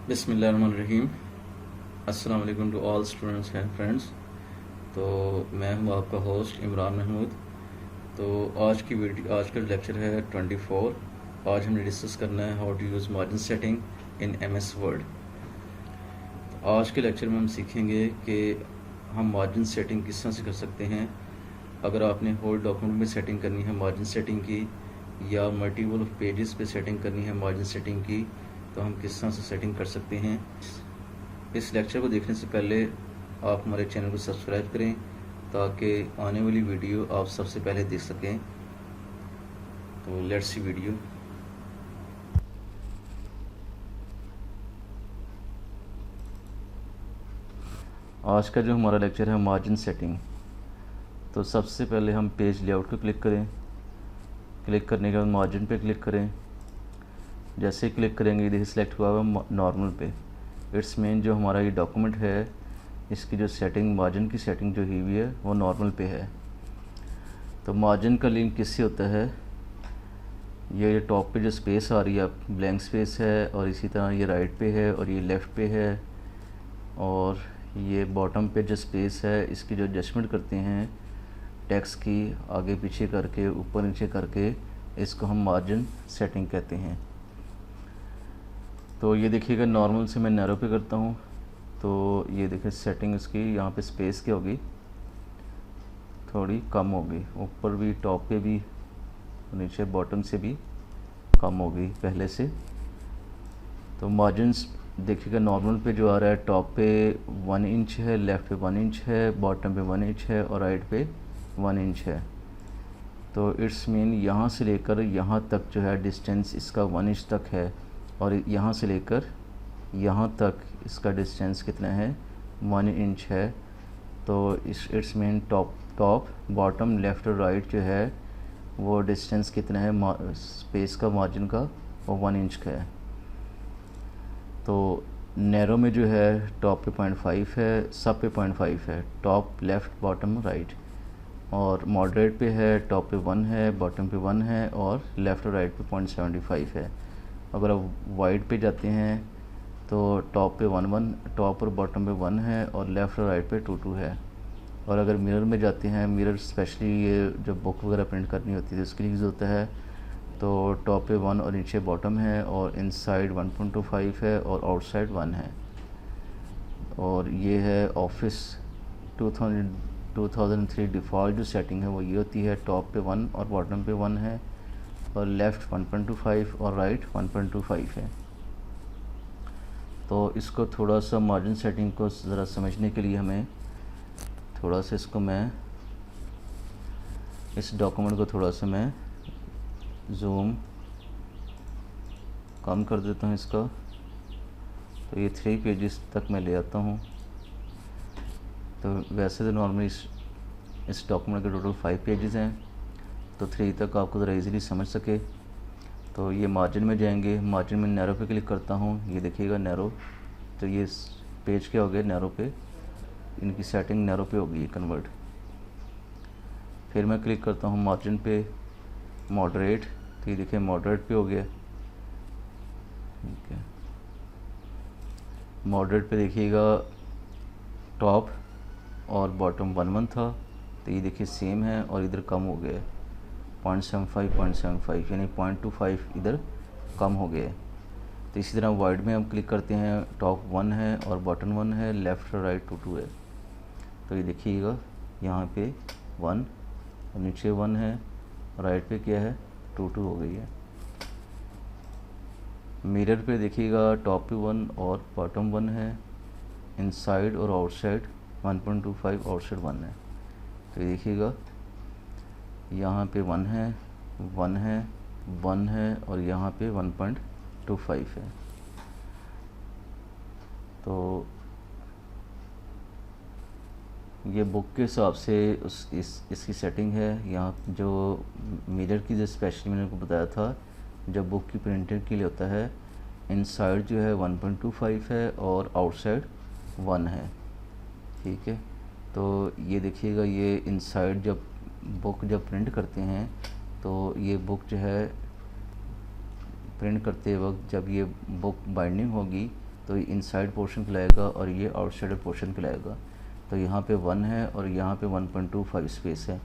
बिस्मिल्लाहिर्रहमानिर्रहीम। अस्सलाम वालेकुम to all students and friends. तो मैं हूं आपका होस्ट इमरान महमूद। तो आज का लेक्चर है 24। आज हमने डिस्कस करना है how to use margin setting in MS Word. तो आज के लेक्चर में हम सीखेंगे कि हम मार्जिन सेटिंग किस तरह से कर सकते हैं। अगर आपने होल डॉक्यूमेंट में सेटिंग करनी है मार्जिन सेटिंग की, या मल्टीपल ऑफ पेजेस पे सेटिंग करनी है मार्जिन सेटिंग की, तो हम किस तरह से सेटिंग कर सकते हैं। इस लेक्चर को देखने से पहले आप हमारे चैनल को सब्सक्राइब करें ताकि आने वाली वीडियो आप सबसे पहले देख सकें। तो लेट्स सी वीडियो। आज का जो हमारा लेक्चर है मार्जिन सेटिंग। तो सबसे पहले हम पेज लेआउट को क्लिक करें। क्लिक करने के बाद मार्जिन पे क्लिक करें। जैसे क्लिक करेंगे देखिए सिलेक्ट हुआ हुआ नॉर्मल पे। इट्स मीन जो हमारा ये डॉक्यूमेंट है इसकी जो सेटिंग मार्जिन की सेटिंग जो हुई है वो नॉर्मल पे है। तो मार्जिन का लिंक किससे होता है, ये टॉप पे जो स्पेस आ रही है ब्लैंक स्पेस है, और इसी तरह ये राइट पे है और ये लेफ़्ट पे है, और ये बॉटम पे जो स्पेस है इसकी जो एडजस्टमेंट करते हैं टेक्स्ट की आगे पीछे करके ऊपर नीचे करके, इसको हम मार्जिन सेटिंग कहते हैं। तो ये देखिएगा नॉर्मल से मैं नैरो पे करता हूँ तो ये देखिए सेटिंग इसकी यहाँ पे स्पेस क्या होगी, थोड़ी कम होगी, ऊपर भी टॉप पे भी नीचे बॉटम से भी कम होगी पहले से। तो मार्जिन्स देखिएगा नॉर्मल पे जो आ रहा है टॉप पे 1 इंच है, लेफ़्ट पे 1 इंच है, बॉटम पे 1 इंच है और राइट पे 1 इंच है। तो इट्स मीन यहाँ से लेकर यहाँ तक जो है डिस्टेंस इसका 1 इंच तक है, और यहाँ से लेकर यहाँ तक इसका डिस्टेंस कितना है 1 इंच है। तो it's mean top bottom left और राइट जो है वो डिस्टेंस कितना है स्पेस का मार्जिन का, वो 1 इंच का है। तो नैरो में जो है टॉप पे 0.5 है, सब पे 0.5 है, टॉप लेफ़्ट बॉटम राइट। और मॉडरेट पे है टॉप पे 1 है, बॉटम पे 1 है और लेफ़्ट और राइट पे 0.75 है। अगर आप वाइड पे जाते हैं तो टॉप पे 1 टॉप और बॉटम पे 1 है और लेफ़्ट और राइट पे 2 है। और अगर मिरर में जाते हैं, मिरर स्पेशली ये जब बुक वगैरह प्रिंट करनी होती है तो इसके लिए यूज़ होता है। तो टॉप पे 1 और नीचे बॉटम है, और इनसाइड 1.25 है और आउटसाइड 1 है। और ये है ऑफिस 2003 डिफ़ॉल्ट जो सेटिंग है वो ये होती है, टॉप पे 1 और बॉटम पे 1 है और लेफ़्ट 1.25 और राइट 1.25 है। तो इसको थोड़ा सा मार्जिन सेटिंग को ज़रा समझने के लिए हमें थोड़ा सा इस डॉक्यूमेंट को थोड़ा सा मैं जूम कम कर देता हूँ इसका। तो ये 3 पेजेस तक मैं ले आता हूँ। तो वैसे तो नॉर्मली इस डॉक्यूमेंट के टोटल 5 पेजेस हैं, तो 3 तक आपको ज़रा इजीली समझ सके। तो ये मार्जिन में जाएंगे, मार्जिन में नैरो पे क्लिक करता हूँ, ये देखिएगा नैरो। तो ये पेज क्या हो गया नैरो पे, इनकी सेटिंग नैरो पे होगी कन्वर्ट। फिर मैं क्लिक करता हूँ मार्जिन पे मॉडरेट, तो ये देखिए मॉडरेट पे हो गया। ठीक है, मॉडरेट पे देखिएगा टॉप और बॉटम 1 था, तो ये देखिए सेम है और इधर कम हो गया 0.75 यानी 0.25 इधर कम हो गया। तो इसी तरह वाइड में हम क्लिक करते हैं, टॉप 1 है और बॉटम 1 है, लेफ़्ट और राइट 2 है। तो ये देखिएगा यहाँ पे 1 और नीचे 1 है, राइट पे क्या है 2 हो गई है। मिरर पे देखिएगा टॉप पे 1 और बॉटम 1 है, इनसाइड और आउटसाइड 1.25 आउटसाइड 1 है। तो ये देखिएगा यहाँ पे 1 है 1 है 1 है और यहाँ पे 1.25 है। तो ये बुक के हिसाब से इसकी सेटिंग है। यहाँ जो मिरर की जो स्पेशली मैंने आपको बताया था, जब बुक की प्रिंटिंग के लिए होता है, इनसाइड जो है 1.25 है और आउटसाइड 1 है। ठीक है, तो ये देखिएगा ये इनसाइड जब बुक प्रिंट करते हैं तो ये बुक जो है प्रिंट करते वक्त जब ये बुक बाइंडिंग होगी तो ये इनसाइड पोर्शन कहलाएगा और ये आउटसाइड पोर्शन कहलाएगा। तो यहाँ पे 1 है और यहाँ पे 1.25 स्पेस है,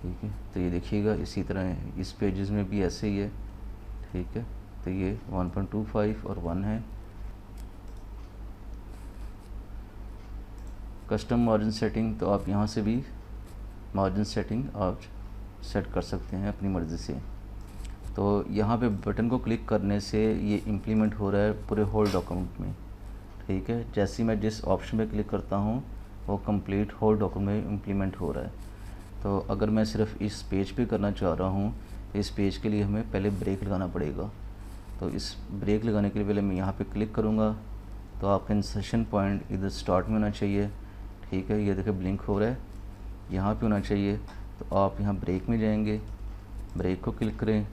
ठीक है। तो ये देखिएगा इसी तरह इस पेजेस में भी ऐसे ही है, ठीक है। तो ये 1.25 और 1 है। कस्टम मार्जिन सेटिंग, तो आप यहाँ से भी मार्जिन सेटिंग आप सेट कर सकते हैं अपनी मर्ज़ी से। तो यहाँ पे बटन को क्लिक करने से ये इम्प्लीमेंट हो रहा है पूरे होल डॉक्यूमेंट में, ठीक है। जैसे ही मैं जिस ऑप्शन पे क्लिक करता हूँ वो कंप्लीट होल डॉक्यूमेंट में इम्प्लीमेंट हो रहा है। तो अगर मैं सिर्फ इस पेज पे करना चाह रहा हूँ, इस पेज के लिए हमें पहले ब्रेक लगाना पड़ेगा। तो इस ब्रेक लगाने के लिए पहले मैं यहाँ पे क्लिक करूँगा, तो आपका इंसर्शन पॉइंट इधर स्टार्ट में होना चाहिए, ठीक है। ये देखिए ब्लिंक हो रहा है, यहाँ पे होना चाहिए। तो आप यहाँ ब्रेक में जाएंगे, ब्रेक को क्लिक करें,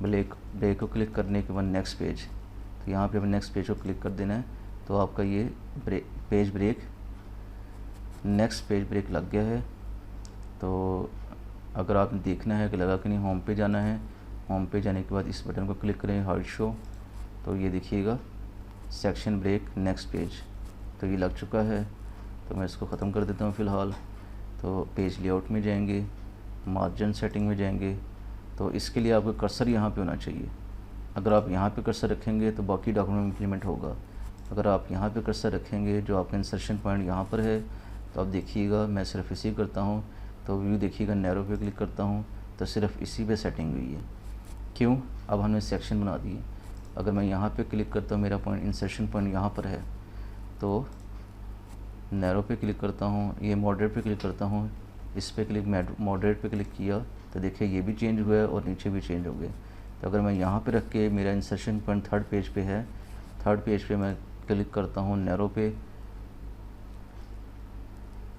ब्रेक को क्लिक करने के बाद नेक्स्ट पेज, तो यहाँ पे हमें नेक्स्ट पेज को क्लिक कर देना है। तो आपका ये page break, next page break लग गया है। तो अगर आपने देखना है कि लगा कि नहीं, होम पे जाना है। होम पे जाने के बाद इस बटन को क्लिक करें, हार्ड शो, तो ये देखिएगा सेक्शन ब्रेक नेक्स्ट पेज, तो ये लग चुका है। तो मैं इसको ख़त्म कर देता हूँ फ़िलहाल। तो पेज लेआउट में जाएंगे, मार्जिन सेटिंग में जाएंगे। तो इसके लिए आपका कर्सर यहाँ पे होना चाहिए। अगर आप यहाँ पे कर्सर रखेंगे तो बाकी डॉक्यूमेंट इम्प्लीमेंट होगा। अगर आप यहाँ पे कर्सर रखेंगे, जो आपका इंसर्शन पॉइंट यहाँ पर है, तो आप देखिएगा मैं सिर्फ इसी करता हूँ। तो व्यू देखिएगा, नैरो पे क्लिक करता हूँ तो सिर्फ इसी पे सेटिंग हुई है। क्यों? अब हमने सेक्शन बना दिए। अगर मैं यहाँ पे क्लिक करता हूँ, मेरा पॉइंट इंसर्शन पॉइंट यहाँ पर है, तो नैरो पे क्लिक करता हूँ, ये मॉडरेट पे क्लिक करता हूँ, इस पे क्लिक मॉडरेट पे क्लिक किया तो देखिए ये भी चेंज हुआ है और नीचे भी चेंज हो गए। तो अगर मैं यहाँ पे रख के, मेरा इंसर्शन पॉइंट थर्ड पेज पे है, थर्ड पेज पे मैं क्लिक करता हूँ नैरो पे,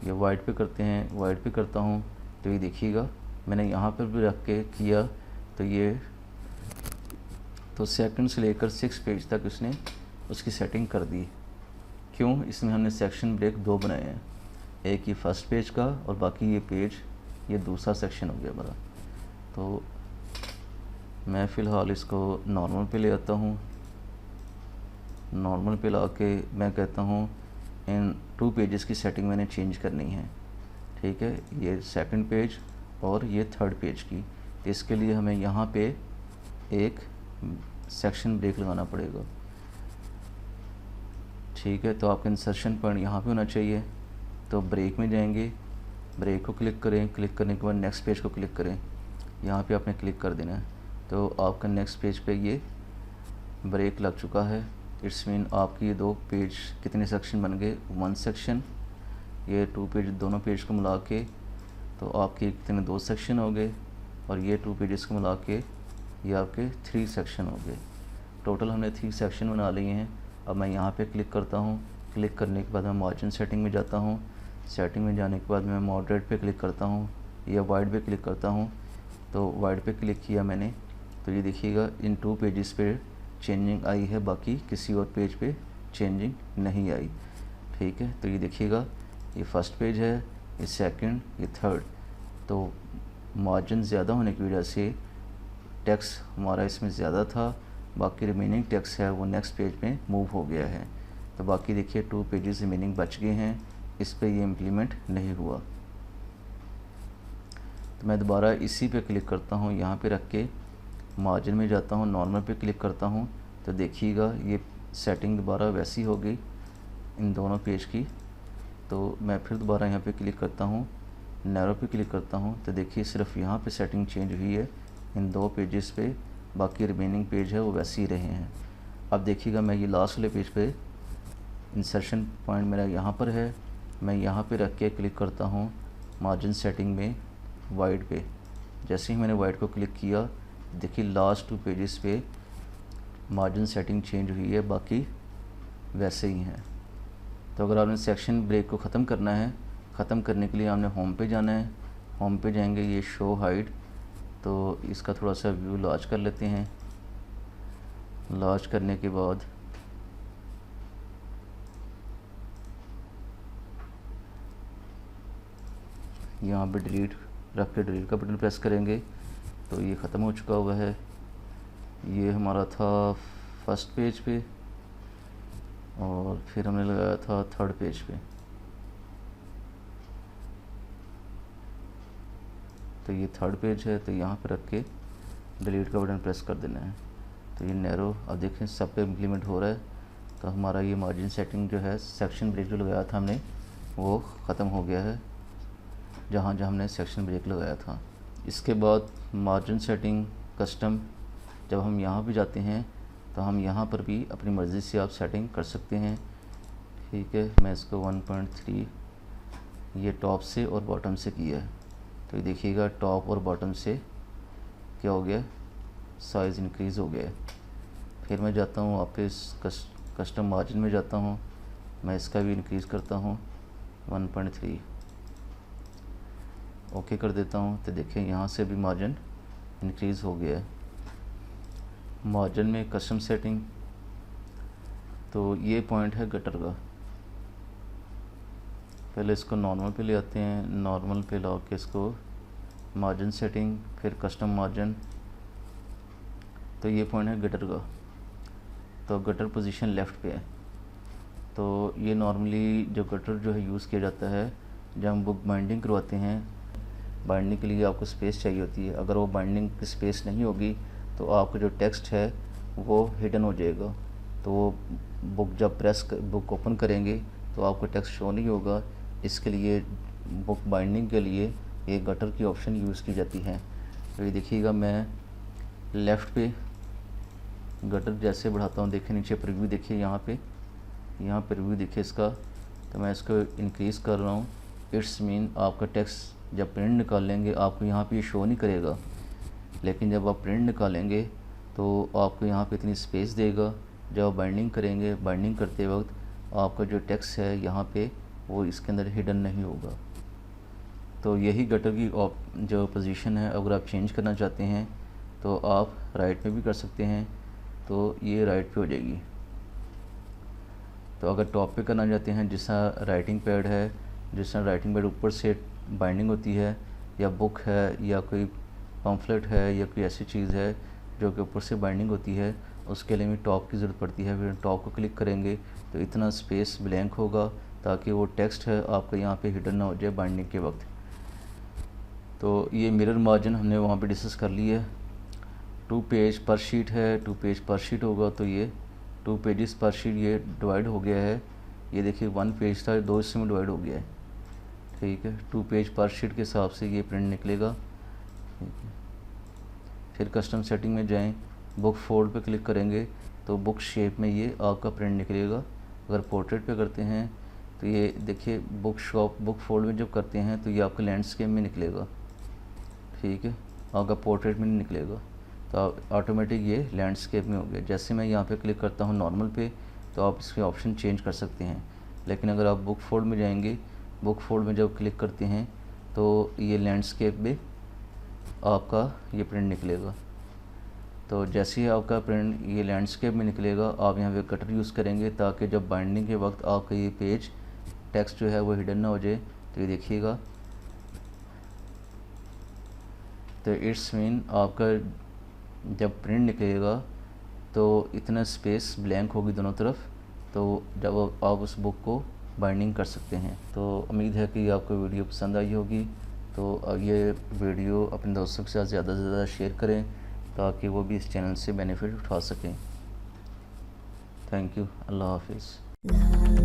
ये वाइट पे करते हैं, वाइट पे करता हूँ, तो ये देखिएगा मैंने यहाँ पर भी रख के किया तो ये तो सेकंड से लेकर 6 पेज तक उसने उसकी सेटिंग कर दी। क्यों? इसमें हमने सेक्शन ब्रेक 2 बनाए हैं, एक ये फर्स्ट पेज का और बाकी ये पेज, ये दूसरा सेक्शन हो गया हमारा। तो मैं फ़िलहाल इसको नॉर्मल पे ले आता हूँ। नॉर्मल पे ला के मैं कहता हूँ इन 2 पेजेस की सेटिंग मैंने चेंज करनी है, ठीक है। ये सेकंड पेज और ये थर्ड पेज की, इसके लिए हमें यहाँ पे एक सेक्शन ब्रेक लगाना पड़ेगा, ठीक है। तो आपका इंसर्शन पॉइंट यहाँ पे होना चाहिए। तो ब्रेक में जाएंगे, ब्रेक को क्लिक करें, क्लिक करने के बाद नेक्स्ट पेज को क्लिक करें, यहाँ पे आपने क्लिक कर देना है। तो आपका नेक्स्ट पेज पे ये ब्रेक लग चुका है। इट्स मीन आपकी ये 2 पेज कितने सेक्शन बन गए? 1 सेक्शन। ये 2 पेज, दोनों पेज को मिला के तो आपके कितने 2 सेक्शन हो गए, और ये 2 पेजेस को मिला के ये आपके 3 सेक्शन हो गए। टोटल हमने 3 सेक्शन बना लिए हैं। अब मैं यहाँ पे क्लिक करता हूँ, क्लिक करने के बाद मैं मार्जिन सेटिंग में जाता हूँ, सेटिंग में जाने के बाद मैं मॉडरेट पे क्लिक करता हूँ या वाइड पे क्लिक करता हूँ। तो वाइड पे क्लिक किया मैंने, तो ये देखिएगा इन 2 पेजेस पे चेंजिंग आई है, बाकी किसी और पेज पे चेंजिंग नहीं आई, ठीक है। तो ये देखिएगा ये फर्स्ट पेज है, ये सेकंड, ये थर्ड। तो मार्जिन ज़्यादा होने की वजह से टेक्स्ट हमारा इसमें ज़्यादा था, बाकी रिमेनिंग टेक्स्ट है वो नेक्स्ट पेज पे मूव हो गया है। तो बाकी देखिए 2 पेजेस रिमेनिंग बच गए हैं, इस पे ये इम्प्लीमेंट नहीं हुआ। तो मैं दोबारा इसी पे क्लिक करता हूँ, यहाँ पे रख के मार्जिन में जाता हूँ, नॉर्मल पे क्लिक करता हूँ, तो देखिएगा ये सेटिंग दोबारा वैसी हो गई इन दोनों पेज की। तो मैं फिर दोबारा यहाँ पे क्लिक करता हूँ, नैरो पे क्लिक करता हूँ, तो देखिए सिर्फ यहाँ पे सेटिंग चेंज हुई है इन 2 पेजेस पे, बाकी रिमेनिंग पेज है वो वैसे ही रहे हैं। अब देखिएगा मैं ये लास्ट वाले पेज पे इंसर्शन पॉइंट मेरा यहाँ पर है, मैं यहाँ पे रख के क्लिक करता हूँ मार्जिन सेटिंग में वाइड पे। जैसे ही मैंने वाइड को क्लिक किया, देखिए लास्ट 2 पेजेस पे मार्जिन सेटिंग चेंज हुई है, बाकी वैसे ही हैं। तो अगर आपने सेक्शन ब्रेक को ख़त्म करना है, ख़त्म करने के लिए आपने होम पे जाना है। होम पे जाएंगे, ये शो हाइड, तो इसका थोड़ा सा व्यू लार्ज कर लेते हैं। लार्ज करने के बाद यहाँ पे डिलीट रख के डिलीट का बटन प्रेस करेंगे तो ये ख़त्म हो चुका हुआ है। ये हमारा था फर्स्ट पेज पे, और फिर हमने लगाया था थर्ड पेज पे। तो ये थर्ड पेज है, तो यहाँ पर रख के डिलीट का बटन प्रेस कर देना है। तो ये नैरो अब देखें सब पे इम्प्लीमेंट हो रहा है। तो हमारा ये मार्जिन सेटिंग जो है, सेक्शन ब्रेक जो लगाया था हमने, वो ख़त्म हो गया है जहाँ जहाँ हमने सेक्शन ब्रेक लगाया था। इसके बाद मार्जिन सेटिंग कस्टम, जब हम यहाँ भी जाते हैं तो हम यहाँ पर भी अपनी मर्ज़ी से आप सेटिंग कर सकते हैं। ठीक है, मैं इसको 1.3 ये टॉप से और बॉटम से किया है। तो ये देखिएगा टॉप और बॉटम से क्या हो गया, साइज़ इंक्रीज़ हो गया है। फिर मैं जाता हूँ वापस कस्टम मार्जिन में जाता हूँ, मैं इसका भी इंक्रीज़ करता हूँ 1.3, ओके कर देता हूँ। तो देखिए यहाँ से भी मार्जिन इंक्रीज़ हो गया है। मार्जिन में कस्टम सेटिंग, तो ये पॉइंट है गटर का। पहले इसको नॉर्मल पे ले आते हैं, नॉर्मल पे ला के इसको मार्जिन सेटिंग, फिर कस्टम मार्जिन। तो ये पॉइंट है गटर का, तो गटर पोजीशन लेफ़्ट पे है। तो ये नॉर्मली जो गटर जो है यूज़ किया जाता है जब हम बुक बाइंडिंग करवाते हैं। बाइंडिंग के लिए आपको स्पेस चाहिए होती है, अगर वो बाइंडिंग की स्पेस नहीं होगी तो आपका जो टेक्स्ट है वो हिडन हो जाएगा। तो वो बुक ओपन करेंगे तो आपका टेक्स्ट शो नहीं होगा। इसके लिए बुक बाइंडिंग के लिए ये गटर की ऑप्शन यूज़ की जाती है। तो ये देखिएगा मैं लेफ़्ट पे गटर जैसे बढ़ाता हूँ, देखिए नीचे प्रीव्यू देखिए, यहाँ प्रीव्यू देखिए इसका। तो मैं इसको इंक्रीज़ कर रहा हूँ। इट्स मीन आपका टेक्स्ट जब प्रिंट निकालेंगे आपको यहाँ पे शो नहीं करेगा, लेकिन जब आप प्रिंट निकालेंगे तो आपको यहाँ पे इतनी स्पेस देगा। जब आप बाइंडिंग करेंगे, बाइंडिंग करते वक्त आपका जो टेक्स्ट है यहाँ पे वो इसके अंदर हिडन नहीं होगा। तो यही गटर की जो पोजीशन है, अगर आप चेंज करना चाहते हैं तो आप राइट में भी कर सकते हैं, तो ये राइट पे हो जाएगी। तो अगर टॉप पे करना चाहते हैं, जिस तरह राइटिंग पैड है, जिस तरह राइटिंग पैड ऊपर से बाइंडिंग होती है, या बुक है या कोई पम्फलेट है या कोई ऐसी चीज़ है जो कि ऊपर से बाइंडिंग होती है, उसके लिए भी टॉप की ज़रूरत पड़ती है। फिर टॉप को क्लिक करेंगे तो इतना स्पेस ब्लैंक होगा ताकि वो टेक्स्ट है आपका यहाँ पे हिडन ना हो जाए बाइंडिंग के वक्त। तो ये मिरर मार्जिन हमने वहाँ पे डिस्कस कर ली है। 2 पेज पर शीट है, 2 पेज पर शीट होगा तो ये 2 पेजेस पर शीट ये डिवाइड हो गया है। ये देखिए 1 पेज था, 2 हिस्से में डिवाइड हो गया है। ठीक है, 2 पेज पर शीट के हिसाब से ये प्रिंट निकलेगा। फिर कस्टम सेटिंग में जाएं, बुक फोल्ड पे क्लिक करेंगे तो बुक शेप में ये आपका प्रिंट निकलेगा। अगर पोर्ट्रेट पे करते हैं तो ये देखिए बुक फोल्ड में जब करते हैं तो ये आपका लैंडस्केप में निकलेगा। ठीक है, आपका पोर्ट्रेट में नहीं निकलेगा, तो ऑटोमेटिक ये लैंडस्केप में हो गया। जैसे मैं यहाँ पे क्लिक करता हूँ नॉर्मल पे, तो आप इसके ऑप्शन चेंज कर सकते हैं। लेकिन अगर आप बुक फोल्ड में जाएंगे, बुक फोल्ड में जब क्लिक करते हैं तो ये लैंडस्केप में आपका ये प्रिंट निकलेगा। तो जैसे ही आपका प्रिंट ये लैंडस्केप में निकलेगा, आप यहाँ पे कटर यूज़ करेंगे ताकि जब बाइंडिंग के वक्त आपका ये पेज टेक्स्ट जो है वो हिडन ना हो जाए। तो ये देखिएगा, तो इट्स मीन आपका जब प्रिंट निकलेगा तो इतना स्पेस ब्लैंक होगी दोनों तरफ, तो जब आप उस बुक को बाइंडिंग कर सकते हैं। तो उम्मीद है कि आपको वीडियो पसंद आई होगी। तो अब ये वीडियो अपने दोस्तों के साथ ज़्यादा से ज़्यादा शेयर करें ताकि वो भी इस चैनल से बेनिफिट उठा सकें। थैंक यू, अल्लाह हाफिज़।